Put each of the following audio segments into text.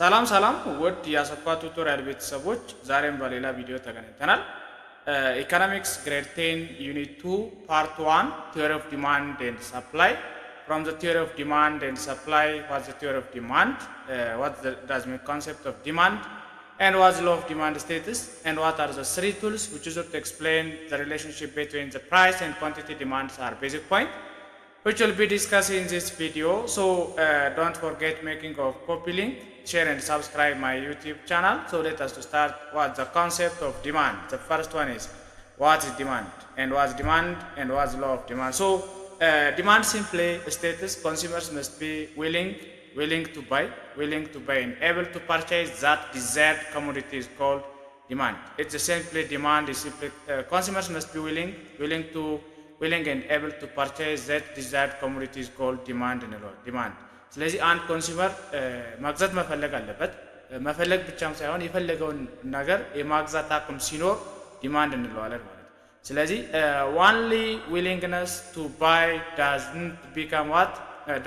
ሰላም ሰላም ውድ የአሰፋ ቱቶሪያል ቤተሰቦች ዛሬም በሌላ ቪዲዮ ተገናኝተናል። ኢኮኖሚክስ ግሬድ 10 ዩኒት 2 ፓርት 1 theory of demand and supply. From the theory of demand and supply, what's the theory of demand, what does mean concept of demand, and what's the law of demand status, and what are the three tools which is to explain the relationship between the price and quantity demands are basic point which will be discussed in this video. So don't forget making of copy link, share and subscribe my YouTube channel. So let us to start what's the concept of demand. The first one is what is demand and what's demand and what's law of demand. So demand simply status consumers must be willing to buy and able to purchase that desired commodity is called demand. It's simply demand is simply consumers must be willing and able to purchase that desired commodity is called demand እንለዋለን demand። ስለዚህ አንድ ኮንሱመር ማግዛት መፈለግ አለበት። መፈለግ ብቻም ሳይሆን የፈለገውን ነገር የማግዛት አቅም ሲኖር ዲማንድ እንለዋለን ማለት ነው። ስለዚህ only willingness to buy doesn't become what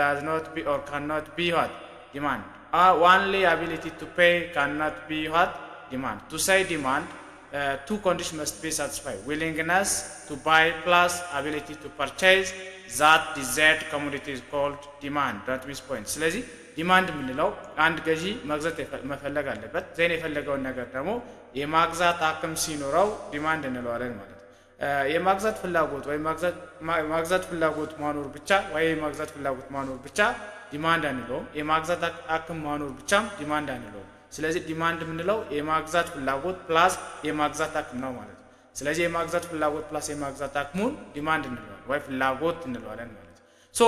does not be or cannot be what demand. Only ability to pay cannot be what demand. To say demand, two conditions must be satisfied: willingness to buy plus ability to purchase that desired commodity is called demand. Don't miss point. ስለዚህ ዲማንድ የምንለው አንድ ገዢ መግዛት መፈለግ አለበት። ዜን የፈለገውን ነገር ደግሞ የማግዛት አቅም ሲኖረው ዲማንድ እንለዋለን ማለት ነው። የማግዛት ፍላጎት ወይ ማግዛት ፍላጎት ማኖር ብቻ ወይ የማግዛት ፍላጎት ማኖር ብቻ ዲማንድ አንለውም። የማግዛት አቅም ማኖር ብቻም ዲማንድ አንለውም። ስለዚህ ዲማንድ የምንለው የማግዛት ፍላጎት ፕላስ የማግዛት አቅም ነው ማለት ነው። ስለዚህ የማግዛት ፍላጎት ፕላስ የማግዛት አቅሙን ዲማንድ እንለዋለን ወይ ፍላጎት እንለዋለን ማለት ነው። So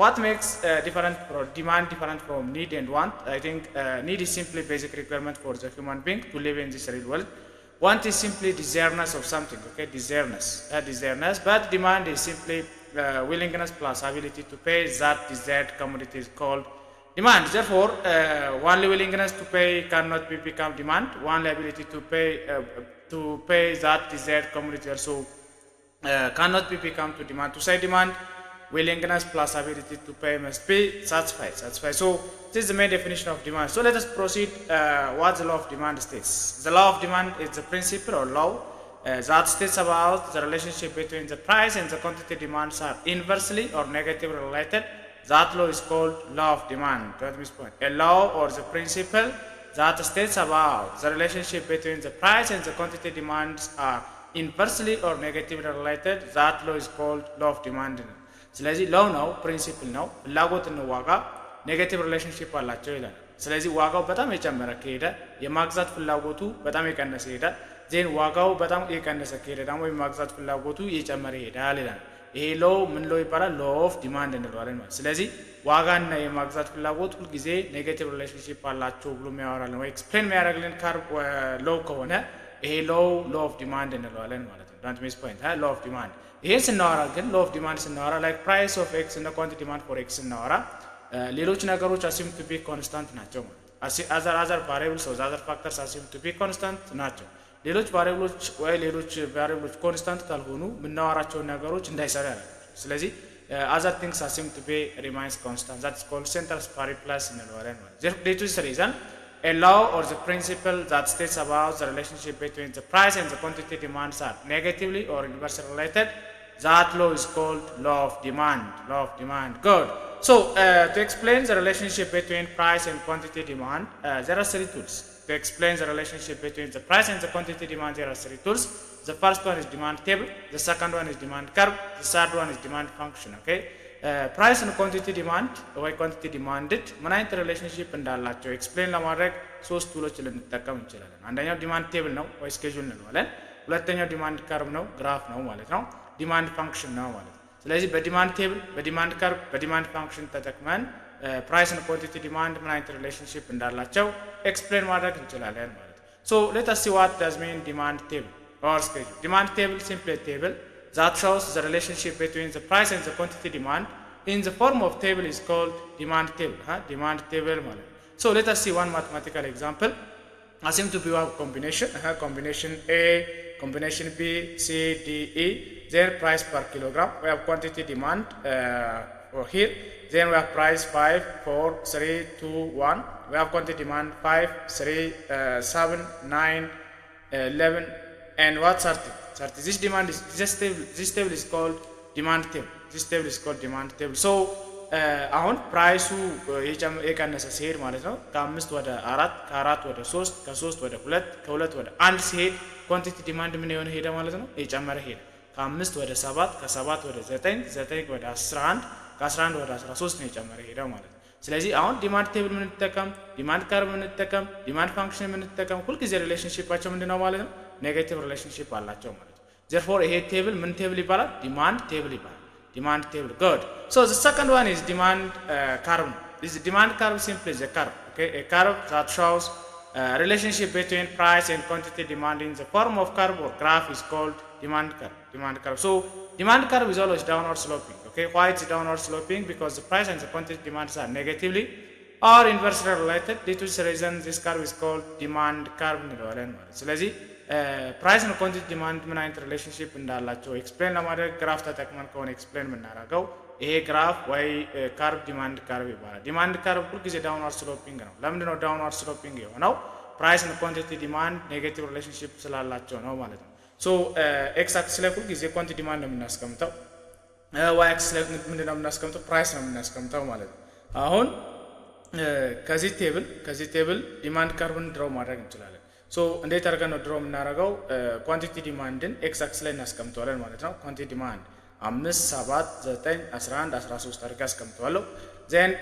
what makes demand different from need and want? I think need is simply basic requirement for the human being to live in this real world. Want is simply desiredness of something, okay, desiredness, but demand is simply willingness plus ability to pay that desired commodity is called demand. Therefore, only willingness to pay cannot become demand. Only ability to pay that desired commodity also cannot become to demand. To say demand, willingness plus ability to pay must be satisfied. So this is the main definition of demand. So let us proceed. What the law of demand states? The law of demand is the principle or law that states about the relationship between the price and the quantity demands are inversely or negatively related. That law is called law of demand. Don't miss point. A law or the principle that states about the relationship between the price and the quantity demands are inversely or negatively related. That law is called law of demand. ስለዚህ ላው ነው ፕሪንሲፕል ነው ፍላጎትና ዋጋ ኔጌቲቭ ሪሌሽንሺፕ አላቸው ይላል። ስለዚህ ዋጋው በጣም የጨመረ ከሄደ የማግዛት ፍላጎቱ በጣም የቀነሰ ይሄዳል። ዜን ዋጋው በጣም የቀነሰ ከሄደ ደግሞ የማግዛት ፍላጎቱ እየጨመረ ይሄዳል ይላል። ይሄ ሎው ምን ሎው ይባላል? ሎው ኦፍ ዲማንድ እንለዋለን ማለት። ስለዚህ ዋጋና የማግዛት ፍላጎት ሁሉ ጊዜ ኔጌቲቭ ሪሌሽንሺፕ አላቸው ብሎ የሚያወራልን ወይ ኤክስፕሌን የሚያደርግልን ሎው ከሆነ ይሄ ሎው ኦፍ ዲማንድ እንለዋለን ማለት ነው። ዶንት ሚስ ፖይንት ሎው ኦፍ ዲማንድ። ይሄን ስናወራ ግን ሎው ኦፍ ዲማንድ ስናወራ ላይክ ፕራይስ ኦፍ ኤክስ እና ኳንቲቲ ዲማንድ ፎር ኤክስ ስናወራ ሌሎች ነገሮች አሲም ቱ ቢ ኮንስታንት ናቸው ማለት አዘር ቫሪያብልስ ኦር አዘር ፋክተርስ አሲም ቱ ቢ ኮንስታንት ናቸው። ሌሎች ቫሪያብሎች ኮንስታንት ካልሆኑ የምናወራቸውን ነገሮች እንዳይሰሩ ያደርጋል። ስለዚህ other things assume to be remains constant. That's called central plus እንለዋለን ማለት ነው። Due to this reason, a law or the principle that states about the relationship between the price and the quantity demands are negatively or inversely related. That law is called law of demand. Good. So to explain the relationship between price and quantity demand, there are three tools. To explain the relationship between the price and the quantity demand, there are three tools. The first one is demand table, the second one is demand curve, the third one is demand function. Okay, price and quantity demand ወይ quantity demanded ምን አይነት ሪሌሽንሺፕ እንዳላቸው ኤክስፕሌን ለማድረግ ሶስት ቱሎች ልንጠቀም እንችላለን። አንደኛው ዲማንድ ቴብል ነው ወይ ስኬጁል እንለዋለን። ሁለተኛው ዲማንድ ከርቭ ነው ግራፍ ነው ማለት ነው። ዲማንድ ፋንክሽን ነው ማለት ነው። ስለዚህ በዲማንድ ቴብል፣ በዲማንድ ከርቭ፣ በዲማንድ ፋንክሽን ተጠቅመን ፕራይስ እና ኳንቲቲ ዲማንድ ምን አይነት ሪሌሽንሺፕ እንዳላቸው ኤክስፕሌን ማድረግ እንችላለን ማለት ነው። So let us see what does mean demand table or schedule. Demand table simply a table that shows the relationship between the price and the quantity demand in the form of table is called demand table. Demand table ማለት ነው. So let us see one mathematical example. Assume to be a combination A, combination B, C, D, E. Their price per kilogram. We have quantity demand here. Then we have price 5, 4, 3, 2, 1. we have quantity demand 5, 3, 7, 9, 11, and what 30. 30. This demand is this table is called demand table. This table is called demand table. So አሁን ፕራይሱ የቀነሰ ሲሄድ ማለት ነው ከ5 ወደ 4 ከ4 ወደ 3 ከ3 ወደ 2 ከ2 ወደ 1 ሲሄድ ኳንቲቲ ዲማንድ ምን የሆነ ሄደ ማለት ነው እየጨመረ ሄደ ከ5 ወደ 7 ከ7 ወደ 9 9 ወደ 11 ከ11 ወደ 13 ነው የጨመረ ሄደ ማለት ነው። ስለዚህ አሁን ዲማንድ ቴብል ምን እንጠቀም ዲማንድ ካርቭ ምን እንጠቀም ዲማንድ ፋንክሽን ምን እንጠቀም ሁሉ ጊዜ ሪሌሽንሺፓቸው ምንድነው ማለት ነው ኔጌቲቭ ሪሌሽንሺፕ አላቸው ማለት ነው። therefore ይሄ ቴብል ምን ቴብል ይባላል ዲማንድ ቴብል ይባላል demand table. Good. So the second one is demand curve. This demand curve simply is a curve. Okay, a curve that shows relationship between price and quantity demand in the form of curve or graph is called demand curve. Demand curve. So demand curve is always downward sloping. Okay, why it's downward sloping? Because the price and the quantity demands are negatively or inversely related. Due to this reason, this curve is called demand curve. So let's see. ፕራይስ እና ኳንቲቲ ዲማንድ ምን አይነት ሪሌሽንሺፕ እንዳላቸው ኤክስፕሌን ለማድረግ ግራፍ ተጠቅመን ከሆነ ኤክስፕሌን የምናደርገው ይሄ ግራፍ ወይ ካርቭ ዲማንድ ካርቭ ይባላል። ዲማንድ ካርቭ ሁልጊዜ ዳውንዋርድ ስሎፒንግ ነው። ለምንድን ነው ዳውንዋርድ ስሎፒንግ የሆነው? ፕራይስ እና ኳንቲቲ ዲማንድ ኔጌቲቭ ሪሌሽንሺፕ ስላላቸው ነው ማለት ነው። ሶ ኤክስ አክሲስ ላይ ሁልጊዜ ኳንቲቲ ዲማንድ ነው የምናስቀምጠው፣ ዋይ አክሲስ ላይ ምንድን ነው የምናስቀምጠው? ፕራይስ ነው የምናስቀምጠው ማለት ነው። አሁን ከዚህ ቴብል ዲማንድ ካርቭን ድሮው ማድረግ እንችላለን። ሶ እንዴት አድርገን ነው ድሮ የምናደርገው? ኳንቲቲ ዲማንድን ኤክስ አክሲስ ላይ እናስቀምጠዋለን ማለት ነው። ኳንቲቲ ዲማንድ 5 7 9 11 13 አድርገን አስቀምጠዋለሁ። ዜን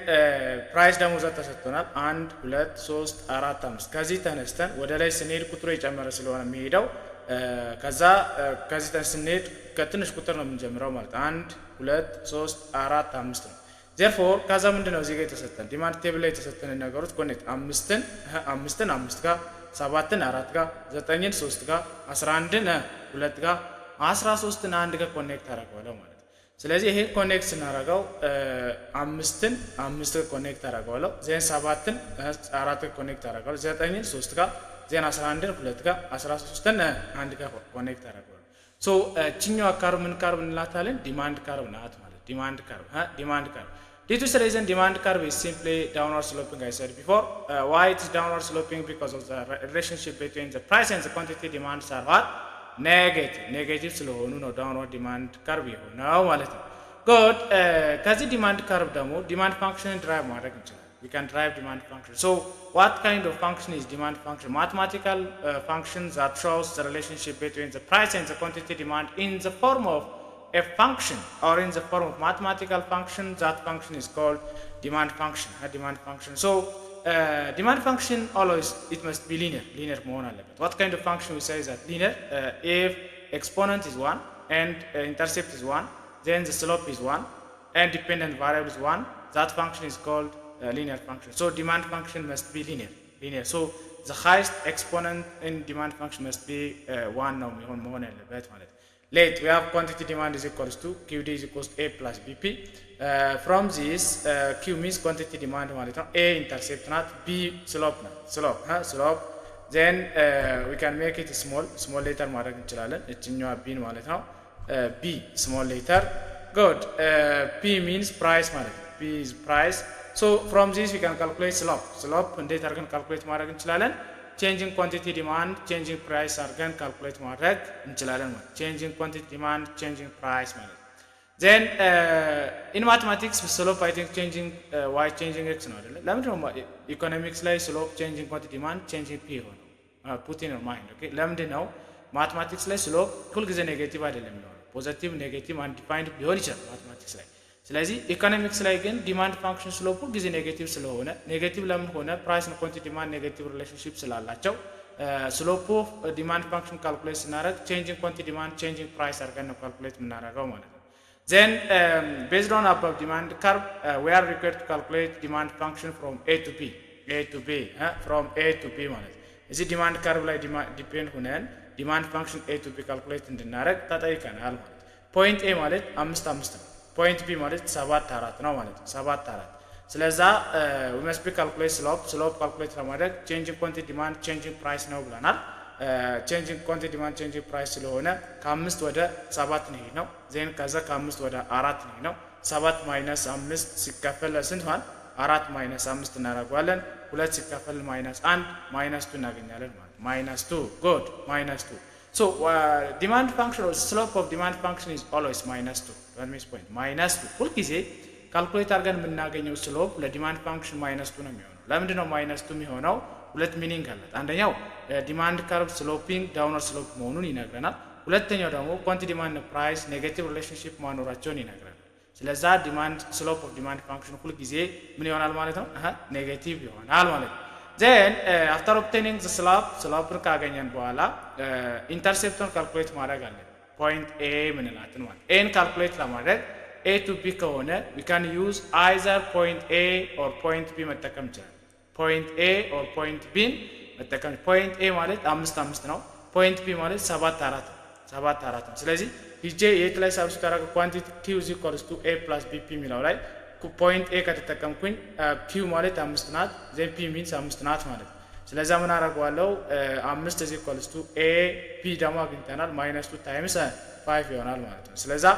ፕራይስ ደግሞ እዛ ተሰጥቶናል 1 2 3 4 5 ከዚህ ተነስተን ወደ ላይ ስንሄድ ቁጥሩ የጨመረ ስለሆነ የሚሄደው ከዚህ ተነስተን ስንሄድ ከትንሽ ቁጥር ነው የምንጀምረው ማለት 1 2 3 4 5 ነው። therefore ከዛ ምንድነው እዚህ ጋር የተሰጠን ዲማንድ ቴብል ላይ የተሰጠን ነገሮች ኮኔክት 5ን 5 ጋር 7ን 4 ጋር 9ን 3 ጋር 11ን 2 ጋር 13ን 1 ጋር ኮኔክት አደርገዋለሁ ማለት ነው። ስለዚህ ይሄ ኮኔክት ስናደርገው 5ን 5 ጋር ኮኔክት አደርገዋለሁ ዜን 7ን 4 ጋር ኮኔክት አደርገዋለሁ 9ን 3 ጋር ዜን 11ን 2 ጋር 13ን 1 ጋር ኮኔክት አደርገዋለሁ። ሶ እቺኛው ካርቭ ምን ካርቭ እንላታለን? ዲማንድ ካርቭ ናት ማለት ዲማንድ ካርቭ Due to this reason, demand curve is simply downward sloping. I said before. Why it is downward sloping? Because of the relationship between the price and the quantity demands are what? Negative ስለሆኑ ነው downward demand curve የሆነው ማለት ነው። Good. ከዚህ demand curve ደግሞ demand function drive ማድረግ እንችላለን. We can drive demand function. So what kind of function is demand function? Mathematical function that shows the relationship between the price and the quantity demand in the form of a function or in the form of mathematical function. That function is called demand function. So demand function always it must be linear መሆን አለበት። What kind of function we say is that linear? If exponent is 1 and intercept is 1, then the slope is 1 and dependent variable is 1, that function is called linear function. So demand function must be linear. So the highest exponent in demand function must be 1 ነው መሆን ያለበት ማለት ነው። Let we have quantity demand is equals to QD is equals to A plus BP. From this Q means quantity demand ማለት ነው። A intercept ናት፣ B slope ናት። slope then we can make it small letter ማድረግ እንችላለን። እችኛዋ B ማለት ነው። B small letter. Good. P means price ማለት ነው። P is price. So from this we can calculate slope እንዴት አድርገን calculate ማድረግ እንችላለን? changing quantity demand changing price አድርገን calculate ማድረግ እንችላለን ማለት changing quantity demand changing price ማለት then in mathematics slope I think changing y changing x ነው አይደል? ለምን ነው ኢኮኖሚክስ ላይ slope changing quantity demand changing p ሆነ? put in your mind. okay ለምን ነው ማትማቲክስ ላይ slope ሁሉ ጊዜ ኔጌቲቭ አይደለም የሚሆነው ፖዚቲቭ ኔጌቲቭ አንዲፋይንድ ሊሆን ይችላል ማትማቲክስ ላይ። ስለዚህ ኢኮኖሚክስ ላይ ግን ዲማንድ ፋንክሽን ስሎፕ ሁሉ ጊዜ ኔጌቲቭ ስለሆነ ኔጌቲቭ ለምን ሆነ? ፕራይስ እና ኳንቲቲ ዲማንድ ኔጌቲቭ ሪሌሽንሺፕ ስላላቸው ስሎፕ ኦፍ ዲማንድ ፋንክሽን ካልኩሌት ስናደርግ ቼንጂንግ ኳንቲቲ ዲማንድ ቼንጂንግ ፕራይስ አድርገን ነው ካልኩሌት የምናደርገው ማለት ነው። then based on above demand curve we are required to calculate demand function from A to B from A to B ማለት እዚህ ዲማንድ ካርቭ ላይ ዲፔንድ ሆነን ዲማንድ ፋንክሽን A to B ካልኩሌት እንድናደርግ ተጠይቀናል ማለት ፖይንት A ማለት 5 ነው። ፖይንት B ማለት 7 ነው ማለት ነው 7 ስለዛ we must be calculate slope calculate ለማድረግ changing quantity demand changing price ነው ብለናል። changing quantity demand changing price ስለሆነ ከ5 ወደ 7 ነው ነው ዜን ከዛ ከ5 ወደ 4 ነው 7 - 5 ሲከፈል ለስንት ማለት 4 - 5 እናደርጋለን ሁለት ሲካፈል -1 -2 እናገኛለን ማለት -2 good -2 so demand function or slope of demand function is always -2 that means point -2 ሁሉ ጊዜ ካልኩሌት አድርገን የምናገኘው ስሎፕ ለዲማንድ ፋንክሽን -2 ነው የሚሆነው ለምንድን ነው -2 የሚሆነው ሁለት ሚኒንግ አላት አንደኛው ዲማንድ ካርቭ ስሎፒንግ ዳውንዋርድ ስሎፕ መሆኑን ይነግረናል ሁለተኛው ደግሞ ኳንቲቲ ዲማንድ ፕራይስ ኔጌቲቭ ሪሌሽንሺፕ ማኖራቸውን ይነግረናል ስለዛ ዲማንድ ስሎፕ ኦፍ ዲማንድ ፋንክሽን ሁሉ ጊዜ ምን ይሆናል ማለት ነው ኔጌቲቭ ይሆናል ማለት ነው then after obtaining the slope ካገኘን በኋላ ኢንተርሴፕቱን ካልኩሌት ማድረግ አለን ፖይንት a ምንላትን ማለት n ካልኩሌት ለማድረግ a to b ከሆነ we can use either point a or point b መጠቀም ይችላል point a or point b መጠቀም point a ማለት 5 ነው point b ማለት 7 ነው ስለዚህ ሂጄ የት ላይ ሳብስቲቱት አደረገ ኳንቲቲ q is equals to a plus bp የሚለው ላይ point a ከተጠቀምኩኝ q ማለት 5 ናት then p means 5 ናት ማለት ስለዚህ ምን አደርጋለሁ 5 is equals to a p ደግሞ አግኝተናል -2 times 5 ይሆናል ማለት ነው ስለዚህ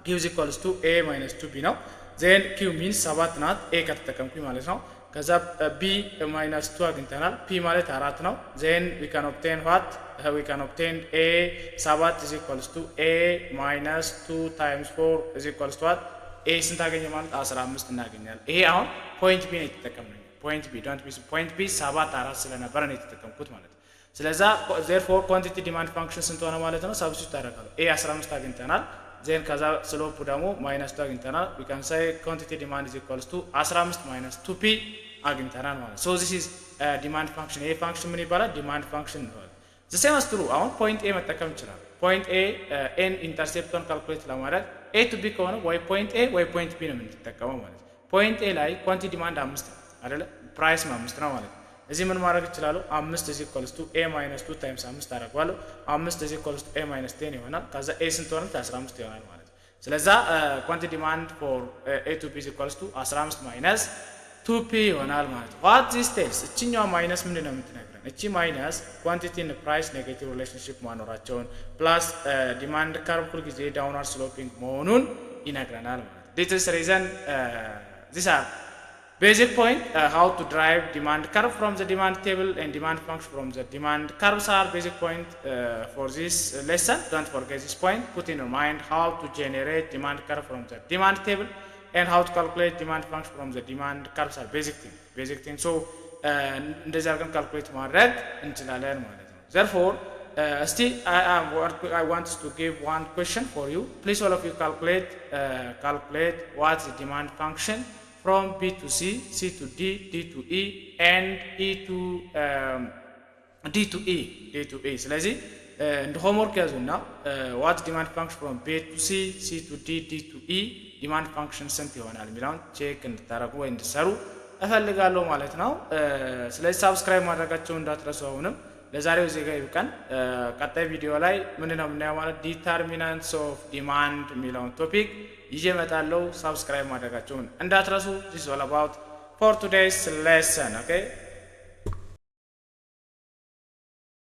q is equals to a minus 2b ነው then q means 7 ናት a ከተጠቀምኩኝ ማለት ነው ከዛ b minus 2 አግኝተናል p ማለት 4 ነው then we can obtain what we can obtain a 7 is equals to a minus 2 times 4 is equals to what a ስንት አገኘ ማለት 15 እናገኛለን ይሄ አሁን point b ነው የተጠቀምነው point b don't miss point b 7 4 ስለነበረ ነው የተጠቀምኩት ማለት ስለዚህ therefore quantity demand function ስንት ሆነ ማለት ነው substitute አደረጋለሁ a 15 አግኝተናል then kaza slope ደግሞ -2 አግኝተናል we can say quantity demand is equals to 15 minus 2p አግኝተናል ማለት so this is demand function a function ምን ይባላል demand function ነው the same as true አሁን point a መጠቀም ይችላል point a n intercepton calculate ለማድረግ a to b ከሆነ ወይ point a ወይ point b ነው የምንጠቀመው ማለት point a ላይ quantity demand 5 አይደለ price 5 ነው ማለት እዚህ ምን ማድረግ ይችላል 5 is equals to a minus 2 times 5 አደርጋለሁ 5 is equals to a minus 10 ይሆናል ከዛ a ስንት ሆነ 15 ይሆናል ማለት ስለዚህ quantity demand for a to b is equals to 15 minus 2p ይሆናል ማለት what this tells እቺኛው ማይነስ ምንድን ነው የምትነግረን እቺ ማይነስ quantity and price negative relationship ማኖራቸውን plus demand curve ሁሉ ጊዜ downward sloping መሆኑን ይነግረናል ማለት this is reason these are basic point how to derive demand curve from the demand table and demand function from the demand curves are basic point for this lesson don't forget this point put in your mind how to generate demand curve from the demand table and how to calculate demand function from the demand curves are basic thing so እንደዚህ አድርገን calculate ማድረግ እንችላለን ማለት ነው therefore still I want to give one question for you please all of you calculate what's the demand function from B to C, C to D, D to E, and E to D to E. ስለዚህ እንደ ሆምወርክ ያዙና what demand function from B to C, C to D, D to E demand function ስንት ይሆናል የሚለውን ቼክ እንድታረጉ ወይ እንድሰሩ እፈልጋለሁ ማለት ነው። ስለዚህ ሰብስክራይብ ማድረጋችሁን እንዳትረሱ። አሁንም ለዛሬው እዚህ ጋር ይብቃን። ቀጣይ ቪዲዮ ላይ ምንድነው የምናየው ማለት ዲተርሚናንትስ ኦፍ ዲማንድ የሚለውን ቶፒክ ይዤ እመጣለሁ። ሰብስክራይብ ማድረጋችሁን እንዳትረሱ። this is all about for today's lesson okay